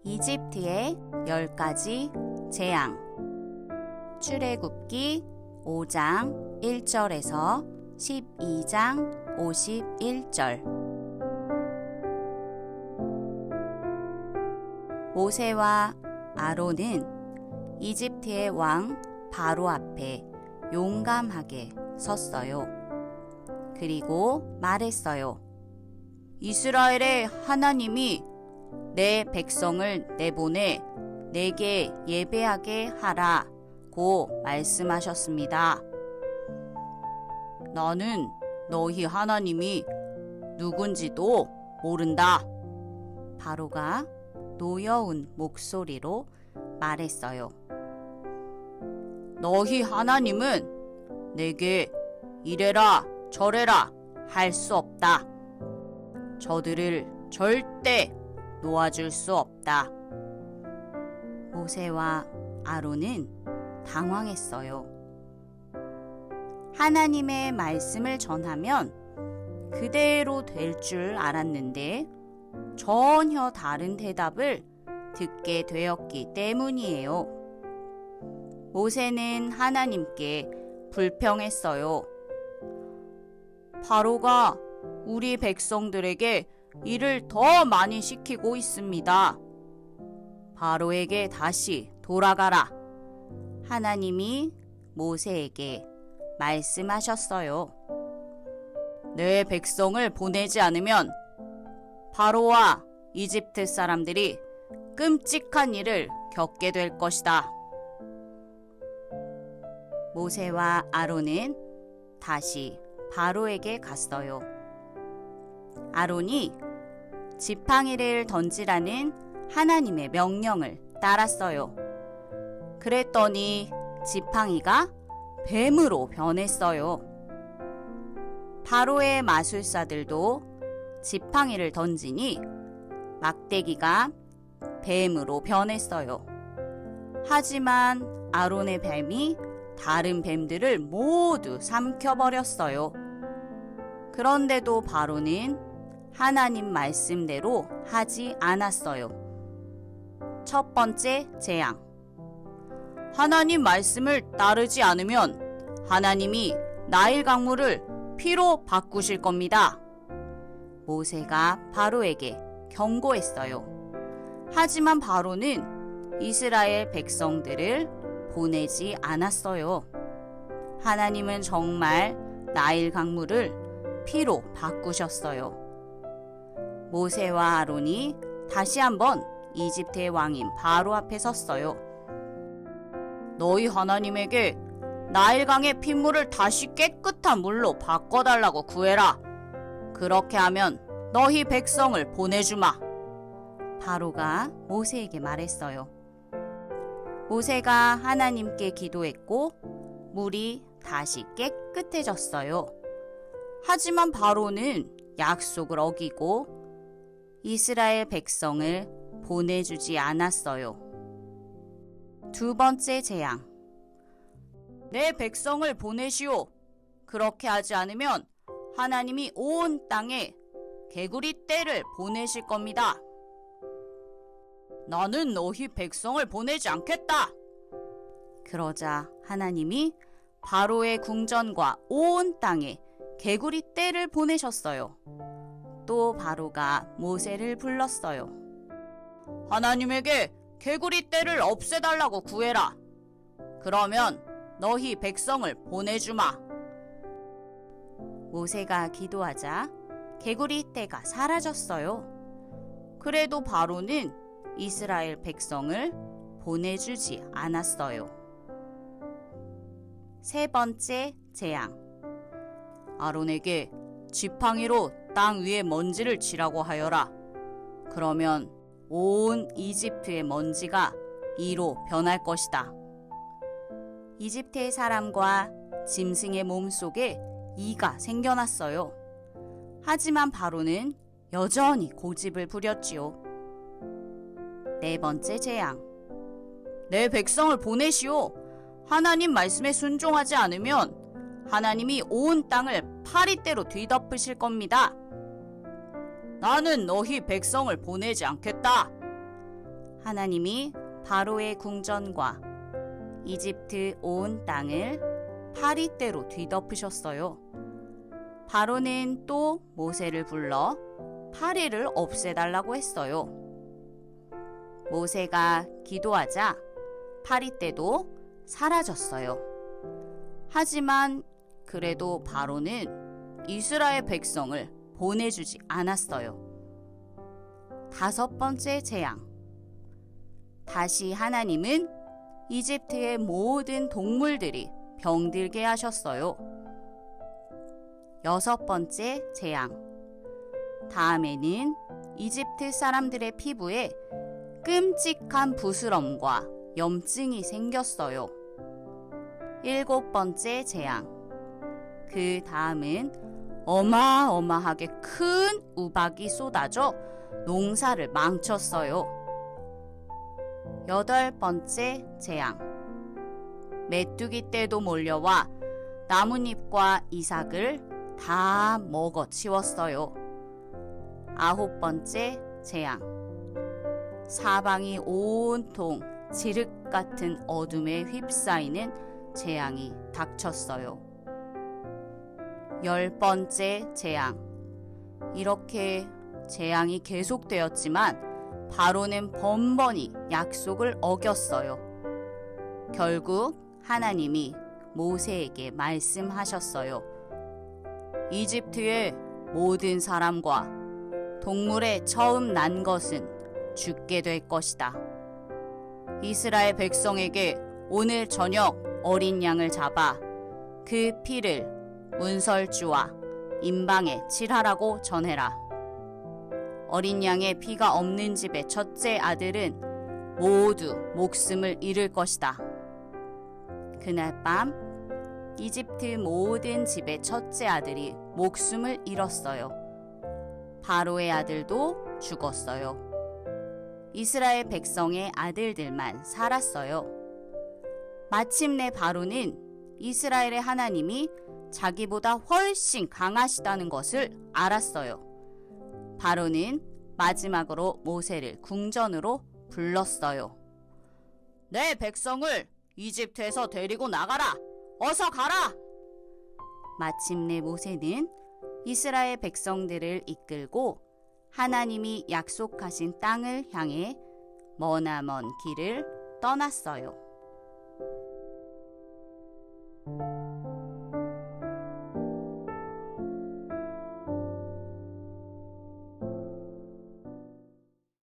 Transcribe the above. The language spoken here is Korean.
이집트의 10가지 재앙. 출애굽기 5장 1절에서 12장 51절. 모세와 아론은 이집트의 왕 바로 앞에 용감하게 섰어요. 그리고 말했어요. 이스라엘의 하나님이 내 백성을 내보내 내게 예배하게 하라고 말씀하셨습니다. 나는 너희 하나님이 누군지도 모른다. 바로가 노여운 목소리로 말했어요. 너희 하나님은 내게 이래라 저래라 할 수 없다. 저들을 절대 놓아줄 수 없다. 모세와 아론은 당황했어요. 하나님의 말씀을 전하면 그대로 될 줄 알았는데 전혀 다른 대답을 듣게 되었기 때문이에요. 모세는 하나님께 불평했어요. 바로가 우리 백성들에게 일을 더 많이 시키고 있습니다. 바로에게 다시 돌아가라. 하나님이 모세에게 말씀하셨어요. 내 백성을 보내지 않으면 바로와 이집트 사람들이 끔찍한 일을 겪게 될 것이다. 모세와 아론은 다시 바로에게 갔어요. 아론이 지팡이를 던지라는 하나님의 명령을 따랐어요. 그랬더니 지팡이가 뱀으로 변했어요. 바로의 마술사들도 지팡이를 던지니 막대기가 뱀으로 변했어요. 하지만 아론의 뱀이 다른 뱀들을 모두 삼켜버렸어요. 그런데도 바로는 하나님 말씀대로 하지 않았어요. 첫 번째 재앙. 하나님 말씀을 따르지 않으면 하나님이 나일 강물을 피로 바꾸실 겁니다. 모세가 바로에게 경고했어요. 하지만 바로는 이스라엘 백성들을 보내지 않았어요. 하나님은 정말 나일 강물을 피로 바꾸셨어요. 모세와 아론이 다시 한번 이집트의 왕인 바로 앞에 섰어요. 너희 하나님에게 나일강의 핏물을 다시 깨끗한 물로 바꿔달라고 구해라. 그렇게 하면 너희 백성을 보내주마. 바로가 모세에게 말했어요. 모세가 하나님께 기도했고 물이 다시 깨끗해졌어요. 하지만 바로는 약속을 어기고 이스라엘 백성을 보내주지 않았어요. 두 번째 재앙. 내 백성을 보내시오. 그렇게 하지 않으면 하나님이 온 땅에 개구리 떼를 보내실 겁니다. 나는 너희 백성을 보내지 않겠다. 그러자 하나님이 바로의 궁전과 온 땅에 개구리 떼를 보내셨어요. 또 바로가 모세를 불렀어요. 하나님에게 개구리 떼를 없애달라고 구해라. 그러면 너희 백성을 보내주마. 모세가 기도하자 개구리 떼가 사라졌어요. 그래도 바로는 이스라엘 백성을 보내주지 않았어요. 세 번째 재앙. 아론에게 지팡이로 땅 위에 먼지를 치라고 하여라. 그러면 온 이집트의 먼지가 이로 변할 것이다. 이집트의 사람과 짐승의 몸속에 이가 생겨났어요. 하지만 바로는 여전히 고집을 부렸지요. 네 번째 재앙. 내 백성을 보내시오. 하나님 말씀에 순종하지 않으면 하나님이 온 땅을 파리떼로 뒤덮으실 겁니다. 나는 너희 백성을 보내지 않겠다. 하나님이 바로의 궁전과 이집트 온 땅을 파리떼로 뒤덮으셨어요. 바로는 또 모세를 불러 파리를 없애달라고 했어요. 모세가 기도하자 파리떼도 사라졌어요. 하지만 그래도 바로는 이스라엘 백성을 보내주지 않았어요. 5번째 재앙. 다시 하나님은 이집트의 모든 동물들이 병들게 하셨어요. 6번째 재앙. 다음에는 이집트 사람들의 피부에 끔찍한 부스럼과 염증이 생겼어요. 7번째 재앙. 그 다음은 어마어마하게 큰 우박이 쏟아져 농사를 망쳤어요. 8번째 재앙. 메뚜기 떼도 몰려와 나뭇잎과 이삭을 다 먹어치웠어요. 9번째 재앙. 사방이 온통 지륵 같은 어둠에 휩싸이는 재앙이 닥쳤어요. 10번째 재앙. 이렇게 재앙이 계속되었지만 바로는 번번이 약속을 어겼어요. 결국 하나님이 모세에게 말씀하셨어요. 이집트의 모든 사람과 동물의 처음 난 것은 죽게 될 것이다. 이스라엘 백성에게 오늘 저녁 어린 양을 잡아 그 피를 문설주와 임방에 칠하라고 전해라. 어린 양의 피가 없는 집의 첫째 아들은 모두 목숨을 잃을 것이다. 그날 밤 이집트 모든 집의 첫째 아들이 목숨을 잃었어요. 바로의 아들도 죽었어요. 이스라엘 백성의 아들들만 살았어요. 마침내 바로는 이스라엘의 하나님이 자기보다 훨씬 강하시다는 것을 알았어요. 바로는 마지막으로 모세를 궁전으로 불렀어요. 내 백성을 이집트에서 데리고 나가라! 어서 가라! 마침내 모세는 이스라엘 백성들을 이끌고 하나님이 약속하신 땅을 향해 머나먼 길을 떠났어요.